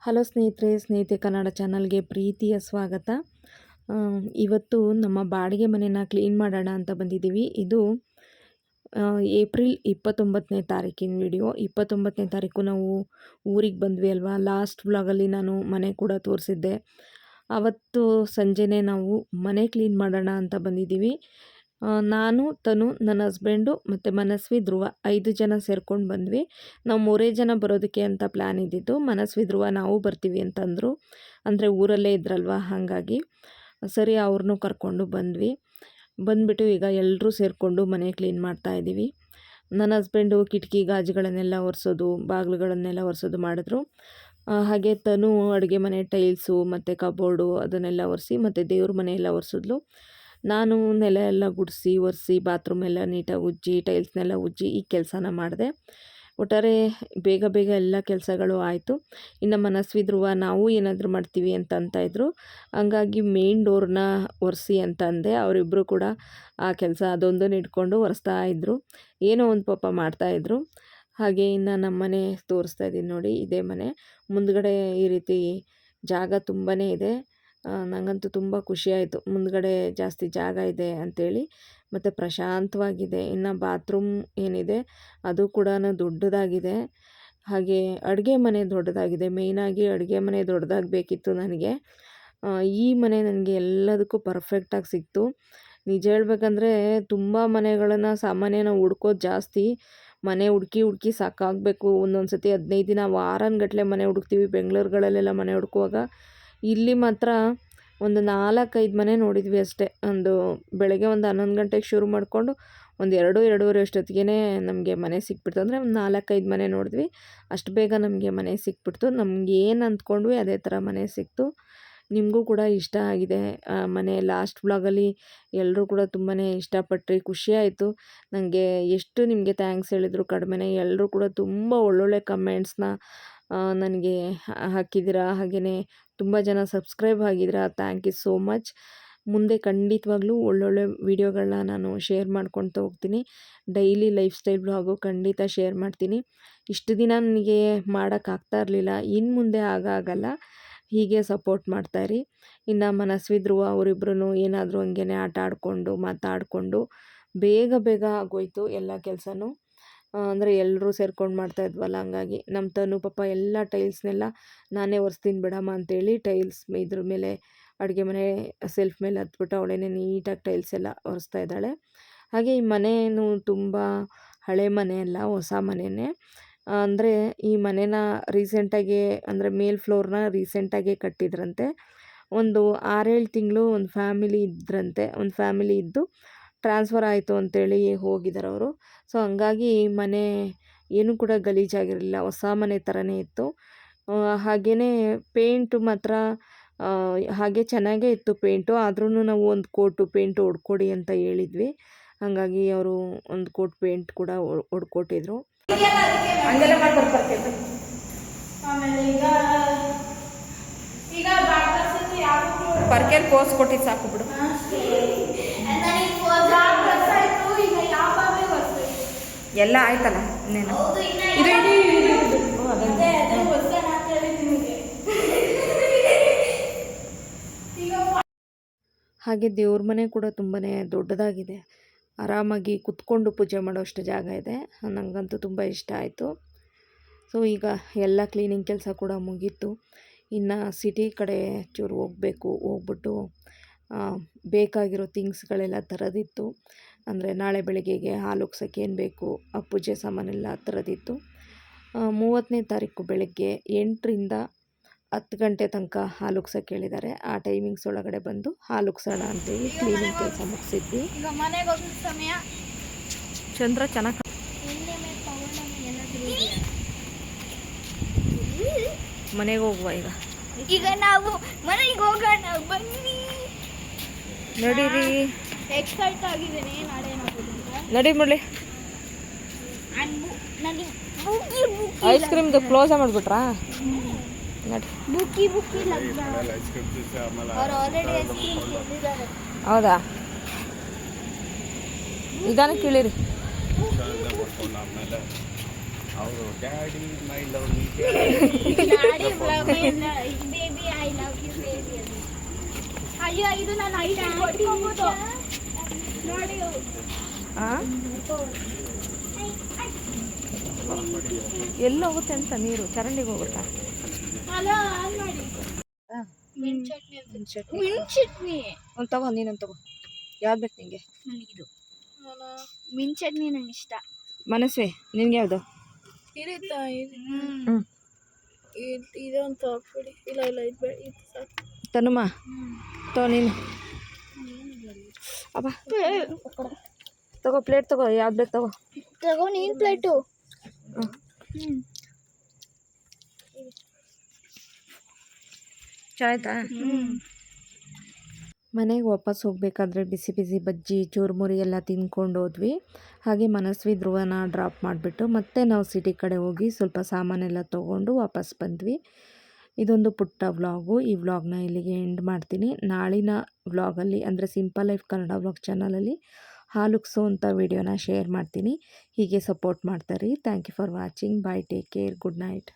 Hello ಸ್ನೇಹಿತೆ ಕನ್ನಡ ಚಾನಲ್ಗೆ ಪ್ರೀತಿಯ ಸ್ವಾಗತ. ಇವತ್ತು ನಮ್ಮ ಬಾಡಿಗೆ ಮನೆಯನ್ನು ಕ್ಲೀನ್ ಮಾಡೋಣ ಅಂತ ಬಂದಿದ್ದೀವಿ. ಇದು ಏಪ್ರಿಲ್ 29ನೇ ತಾರೀಕಿನ ವಿಡಿಯೋ. 29ನೇ ತಾರೀಕು ನಾವು ಊರಿಗೆ ಬಂದ್ವಿ ಅಲ್ವಾ. ಲಾಸ್ಟ್ ವ್ಲಾಗಲ್ಲಿ ನಾನು ಮನೆ ಕೂಡ ತೋರಿಸಿದ್ದೆ. ಅವತ್ತು ಸಂಜೆನೇ ನಾವು ಮನೆ ಕ್ಲೀನ್ ಮಾಡೋಣ ಅಂತ ಬಂದಿದ್ದೀವಿ. ನಾನು, ತನು, ನನ್ನ ಹಸ್ಬೆಂಡು ಮತ್ತು ಮನಸ್ವಿ, ಧ್ರುವ 5 ಜನ ಸೇರ್ಕೊಂಡು ಬಂದ್ವಿ. ನಾವು 3 ಜನ ಬರೋದಕ್ಕೆ ಅಂತ ಪ್ಲ್ಯಾನ್ ಇದ್ದಿದ್ದು. ಮನಸ್ವಿ, ಧ್ರುವ ನಾವು ಬರ್ತೀವಿ ಅಂತಂದರು. ಅಂದರೆ ಊರಲ್ಲೇ ಇದ್ರಲ್ವ, ಹಾಗಾಗಿ ಸರಿ ಅವ್ರನ್ನೂ ಕರ್ಕೊಂಡು ಬಂದ್ವಿ. ಬಂದುಬಿಟ್ಟು ಈಗ ಎಲ್ಲರೂ ಸೇರಿಕೊಂಡು ಮನೆ ಕ್ಲೀನ್ ಮಾಡ್ತಾಯಿದ್ದೀವಿ. ನನ್ನ ಹಸ್ಬೆಂಡು ಕಿಟಕಿ ಗಾಜುಗಳನ್ನೆಲ್ಲ ಒರೆಸೋದು, ಬಾಗಿಲುಗಳನ್ನೆಲ್ಲ ಒರೆಸೋದು ಮಾಡಿದ್ರು. ಹಾಗೆ ತನು ಅಡುಗೆ ಮನೆ ಟೈಲ್ಸು ಮತ್ತು ಕಬೋರ್ಡು ಅದನ್ನೆಲ್ಲ ಒರೆಸಿ, ಮತ್ತು ದೇವ್ರ ಮನೆಯೆಲ್ಲ ಒರೆಸಿದ್ಲು. ನಾನು ನೆಲ ಎಲ್ಲ ಗುಡಿಸಿ ಒರೆಸಿ ಬಾತ್ರೂಮ್ ಎಲ್ಲ ನೀಟಾಗಿ ಉಜ್ಜಿ ಟೈಲ್ಸ್ನೆಲ್ಲ ಉಜ್ಜಿ ಈ ಕೆಲಸನ ಮಾಡಿದೆ. ಒಟ್ಟಾರೆ ಬೇಗ ಬೇಗ ಎಲ್ಲ ಕೆಲಸಗಳು ಆಯಿತು. ಇನ್ನು ಮನಸ್ವಿ, ಧ್ರುವ ನಾವು ಏನಾದರೂ ಮಾಡ್ತೀವಿ ಅಂತ ಇದ್ರು. ಹಂಗಾಗಿ ಮೇನ್ ಡೋರ್ನ ಒರೆಸಿ ಅಂತ ಅಂದೆ. ಅವರಿಬ್ಬರು ಕೂಡ ಆ ಕೆಲಸ ಅದೊಂದನ್ನು ಇಟ್ಕೊಂಡು ಒರೆಸ್ತಾ ಇದ್ದರು. ಏನೋ ಒಂದು ಪಾಪ ಮಾಡ್ತಾಯಿದ್ರು. ಹಾಗೆ ಇನ್ನು ನಮ್ಮ ಮನೆ ತೋರಿಸ್ತಾ ಇದ್ದೀನಿ ನೋಡಿ. ಇದೇ ಮನೆ. ಮುಂದ್ಗಡೆ ಈ ರೀತಿ ಜಾಗ ತುಂಬಾ ಇದೆ. ನನಗಂತೂ ತುಂಬ ಖುಷಿಯಾಯಿತು, ಮುಂದ್ಗಡೆ ಜಾಸ್ತಿ ಜಾಗ ಇದೆ ಅಂಥೇಳಿ. ಮತ್ತು ಪ್ರಶಾಂತವಾಗಿದೆ. ಇನ್ನು ಬಾತ್ರೂಮ್ ಏನಿದೆ ಅದು ಕೂಡ ದೊಡ್ಡದಾಗಿದೆ. ಹಾಗೆ ಅಡುಗೆ ಮನೆ ದೊಡ್ಡದಾಗಿದೆ. ಮೇಯ್ನಾಗಿ ಅಡುಗೆ ಮನೆ ದೊಡ್ಡದಾಗಬೇಕಿತ್ತು ನನಗೆ. ಈ ಮನೆ ನನಗೆ ಎಲ್ಲದಕ್ಕೂ ಪರ್ಫೆಕ್ಟಾಗಿ ಸಿಕ್ತು. ನಿಜ ಹೇಳ್ಬೇಕಂದ್ರೆ ತುಂಬ ಮನೆಗಳನ್ನು ಸಾಮಾನ್ಯ ನಾವು ಹುಡ್ಕೋದು ಜಾಸ್ತಿ. ಮನೆ ಹುಡುಕಿ ಸಾಕಾಗಬೇಕು. ಒಂದೊಂದು ಸತಿ 15 ದಿನ ವಾರಗಟ್ಟಲೆ ಮನೆ ಹುಡುಕ್ತೀವಿ. ಬೆಂಗಳೂರುಗಳಲ್ಲೆಲ್ಲ ಮನೆ ಹುಡುಕುವಾಗ ಇಲ್ಲಿ ಮಾತ್ರ ಒಂದು 4-5 ಮನೆ ನೋಡಿದ್ವಿ ಅಷ್ಟೇ. ಬೆಳಗ್ಗೆ ಒಂದು 11 ಗಂಟೆಗೆ ಶುರು ಮಾಡಿಕೊಂಡು ಒಂದು 2-2:30 ಅಷ್ಟೊತ್ತಿಗೆ ನಮಗೆ ಮನೆ ಸಿಕ್ಬಿಡ್ತು. ಅಂದರೆ ಒಂದು 4-5 ಮನೆ ನೋಡಿದ್ವಿ. ಅಷ್ಟು ಬೇಗ ನಮಗೆ ಮನೆ ಸಿಕ್ಬಿಡ್ತು. ನಮ್ಗೆ ಏನು ಅಂದ್ಕೊಂಡ್ವಿ ಅದೇ ಥರ ಮನೆ ಸಿಕ್ತು. ನಿಮಗೂ ಕೂಡ ಇಷ್ಟ ಆಗಿದೆ ಮನೆ. ಲಾಸ್ಟ್ ವ್ಲಾಗಲ್ಲಿ ಎಲ್ಲರೂ ಕೂಡ ತುಂಬಾ ಇಷ್ಟಪಟ್ಟರೆ ಖುಷಿಯಾಯಿತು. ನನಗೆ ಎಷ್ಟು ನಿಮಗೆ ಥ್ಯಾಂಕ್ಸ್ ಹೇಳಿದ್ರು ಕಡಿಮೆನೇ. ಎಲ್ಲರೂ ಕೂಡ ತುಂಬ ಒಳ್ಳೊಳ್ಳೆ ಕಮೆಂಟ್ಸ್ನ ನನಗೆ ಹಾಕಿದ್ದೀರಾ. ಹಾಗೆಯೇ ತುಂಬ ಜನ ಸಬ್ಸ್ಕ್ರೈಬ್ ಆಗಿದ್ದೀರಾ. Thank you so much. ಮುಂದೆ ಖಂಡಿತವಾಗ್ಲೂ ಒಳ್ಳೊಳ್ಳೆ ವೀಡಿಯೋಗಳನ್ನ ನಾನು ಶೇರ್ ಮಾಡ್ಕೊಳ್ತಾ ಹೋಗ್ತೀನಿ. ಡೈಲಿ ಲೈಫ್ ಸ್ಟೈಲ್ ವ್ಲಾಗು ಖಂಡಿತ ಶೇರ್ ಮಾಡ್ತೀನಿ. ಇಷ್ಟು ದಿನ ನನಗೆ ಮಾಡೋಕ್ಕಾಗ್ತಾ ಇರಲಿಲ್ಲ. ಇನ್ನು ಮುಂದೆ ಆಗಲ್ಲ. ಹೀಗೆ ಸಪೋರ್ಟ್ ಮಾಡ್ತಾಯಿರಿ. ಇನ್ನು ಮನಸ್ವಿ, ಧ್ರುವ ಅವರಿಬ್ಬರೂ ಏನಾದರೂ ಹಂಗೇ ಆಟ ಆಡಿಕೊಂಡು ಮಾತಾಡಿಕೊಂಡು ಬೇಗ ಆಗೋಯ್ತು ಎಲ್ಲ ಕೆಲಸನೂ. ಅಂದರೆ ಎಲ್ಲರೂ ಸೇರ್ಕೊಂಡು ಮಾಡ್ತಾಯಿದ್ವಲ್ಲ, ಹಂಗಾಗಿ ನಮ್ಮ ತನು ಪಾಪ ಎಲ್ಲ ಟೈಲ್ಸ್ನೆಲ್ಲ ನಾನೇ ಒರೆಸ್ತೀನಿ ಬಿಡಮ್ಮ ಅಂತೇಳಿ ಟೈಲ್ಸ್ ಇದ್ರ ಮೇಲೆ ಅಡುಗೆ ಮನೆ ಸೆಲ್ಫ್ ಮೇಲೆ ಹತ್ಬಿಟ್ಟು ಅವಳೇ ನೀಟಾಗಿ ಟೈಲ್ಸ್ ಎಲ್ಲ ಒರೆಸ್ತಾ ಇದ್ದಾಳೆ. ಹಾಗೆ ಈ ಮನೆಯೂ ತುಂಬ ಹಳೆ ಮನೆ ಅಲ್ಲ, ಹೊಸ ಮನೆಯೇ. ಅಂದರೆ ಈ ಮನೇನ ರೀಸೆಂಟಾಗಿ, ಅಂದರೆ ಮೇಲ್ ಫ್ಲೋರ್ನ ರೀಸೆಂಟಾಗಿ ಕಟ್ಟಿದ್ರಂತೆ. ಒಂದು 6-7 ತಿಂಗಳು ಒಂದು ಫ್ಯಾಮಿಲಿ ಇದ್ರಂತೆ. ಒಂದು ಫ್ಯಾಮಿಲಿ ಇದ್ದು ಟ್ರಾನ್ಸ್ಫರ್ ಆಯಿತು ಅಂತೇಳಿ ಹೋಗಿದ್ದಾರೆ ಅವರು. ಸೊ ಹಂಗಾಗಿ ಮನೆ ಏನೂ ಕೂಡ ಗಲೀಜಾಗಿರಲಿಲ್ಲ, ಹೊಸ ಮನೆ ಥರನೇ ಇತ್ತು. ಹಾಗೆಯೇ ಪೇಂಟು ಮಾತ್ರ ಹಾಗೆ ಚೆನ್ನಾಗೇ ಇತ್ತು ಪೇಂಟು. ಆದ್ರೂ ನಾವು ಒಂದು ಕೋಟು ಪೇಂಟು ಹೊಡ್ಕೊಡಿ ಅಂತ ಹೇಳಿದ್ವಿ. ಹಾಗಾಗಿ ಅವರು ಒಂದು ಕೋಟ್ ಪೇಂಟ್ ಕೂಡ ಹೊಡ್ಕೊಟ್ಟಿದ್ರು. ಹಂಗೆಲ್ಲ ಮಾಡ್ಬರ್ತಾರೆ. ಆಮೇಲೆ ಈಗ ಪರ್ಕೆಲ್ ಪೋಸ್ ಕೊಟ್ಟಿದ್ದು ಸಾಕು ಬಿಡು. ಎಲ್ಲ ಆಯ್ತಲ್ಲ ಇನ್ನೇನು. ಹಾಗೆ ದೇವ್ರ ಮನೆ ಕೂಡ ತುಂಬಾ ದೊಡ್ಡದಾಗಿದೆ. ಆರಾಮಾಗಿ ಕುತ್ಕೊಂಡು ಪೂಜೆ ಮಾಡೋಷ್ಟು ಜಾಗ ಇದೆ. ನನಗಂತೂ ತುಂಬ ಇಷ್ಟ ಆಯಿತು. ಸೊ ಈಗ ಎಲ್ಲ ಕ್ಲೀನಿಂಗ್ ಕೆಲಸ ಕೂಡ ಮುಗೀತು. ಇನ್ನು ಸಿಟಿ ಕಡೆ ಚೂರು ಹೋಗ್ಬಿಟ್ಟು ಬೇಕಾಗಿರೋ ಥಿಂಗ್ಸ್ಗಳೆಲ್ಲ ತರೋದಿತ್ತು. ಅಂದರೆ ನಾಳೆ ಬೆಳಗ್ಗೆಗೆ ಹಾಲು ಉಗ್ಸೋಕ್ಕೆ ಏನು ಬೇಕು ಆ ಪೂಜೆ ಸಾಮಾನೆಲ್ಲ ತರೋದಿತ್ತು. 30ನೇ ತಾರೀಕು ಬೆಳಗ್ಗೆ 8ರಿಂದ 10 ಗಂಟೆ ತನಕ ಹಾಲು ಉಗ್ಸೋಕ್ಕೆ ಹೇಳಿದ್ದಾರೆ. ಆ ಟೈಮಿಂಗ್ಸ್ ಒಳಗಡೆ ಬಂದು ಹಾಲು ಉಗ್ಸೋಣ ಅಂತೇಳಿ ಕ್ಲೀನಿಂಗ್ ಕೆಲಸ ಮುಗಿಸಿದ್ವಿ. ಚಂದ್ರ ಚೆನ್ನಾಗಿ ಮನೆಗೆ ಹೋಗುವ ಈಗ ನಾವು ಮನೆಗೆ ಹೋಗೋಣ ಬನ್ನಿ. ನಡೀರಿ, ಎಕ್ಸೈಟ್ ಆಗಿದ್ದೇನೆ. ನಾಳೆ ನಡಿ ಮುರಳಿ. ಐಸ್ ಕ್ರೀಮ್ದು ಕ್ಲೋಸ್ ಮಾಡಿಬಿಟ್ರಾ? ನಡಿ. ಹೌದಾ? ನಿಧಾನಕ್ಕೆ ಕೀಳಿರಿ. Daddy baby I love you baby. ಅಯ್ಯೋ ಇದು ನಾನು ಐ ಕೊಡ್ಬೋದು ನೋಡಿ. ಎಲ್ಲಿ ಹೋಗುತ್ತೆ ಅಂತ ನೀರು ಚರಂಡಿಗೆ ಹೋಗುತ್ತಾ? ಅಲ್ಲ ಆನ್ ಮಾಡಿ. ಮಿಂಚಟ್ನಿ ಒಂದು ತಗೋ, ನೀನೊಂದು ತಗೋ. ಯಾವ್ದು ಬೇಕು ನಿಂಗೆ? ನನಗಿದು ಮಿಂಚಟ್ನಿ ನಂಗೆ ಇಷ್ಟ. ಮನಸ್ವೇ ನಿನ್ಗೆ ಯಾವುದು? ಇರುತ್ತಾ ಹ್ಞೂ ಇದಂತ ಹಾಕ್ಬಿಡಿ. ಇಲ್ಲ ಇದು ಬೇಡ, ಇದು ಸಾಕು. ತನುಮ ತಗೋ ನೀನು. ಅಬ್ಬಾ ತಗೋ, ಪ್ಲೇಟ್ ತಗೋ, ಯಾವ್ದು ಬೇಕು ತಗೋ. ತಗೋ ನೀನು ಪ್ಲೇಟು. ಚೆನ್ನಾಯ್ತಾ? ಮನೆಗೆ ವಾಪಸ್ ಹೋಗಬೇಕಾದ್ರೆ ಬಿಸಿ ಬಿಸಿ ಬಜ್ಜಿ ಚೂರುಮುರಿ ಎಲ್ಲ ತಿಂದ್ಕೊಂಡು ಹೋದ್ವಿ. ಹಾಗೆ ಮನಸ್ವಿ ಧ್ರುವನ ಡ್ರಾಪ್ ಮಾಡಿಬಿಟ್ಟು ಮತ್ತೆ ನಾವು ಸಿಟಿ ಕಡೆ ಹೋಗಿ ಸ್ವಲ್ಪ ಸಾಮಾನೆಲ್ಲ ತೊಗೊಂಡು ವಾಪಸ್ ಬಂದ್ವಿ. ಇದೊಂದು ಪುಟ್ಟ ವ್ಲಾಗು. ಈ ವ್ಲಾಗ್ನ ಇಲ್ಲಿಗೆ ಎಂಡ್ ಮಾಡ್ತೀನಿ. ನಾಳಿನ ವ್ಲಾಗಲ್ಲಿ ಅಂದರೆ ಸಿಂಪಲ್ ಲೈಫ್ ಕನ್ನಡ ವ್ಲಾಗ್ ಚಾನಲಲ್ಲಿ ಹಾಲುಕ್ಸೋ ಅಂತ ವಿಡಿಯೋನ ಶೇರ್ ಮಾಡ್ತೀನಿ. ಹೀಗೆ ಸಪೋರ್ಟ್ ಮಾಡ್ತಾರೆ. Thank you for watching. Bye, take care, good night.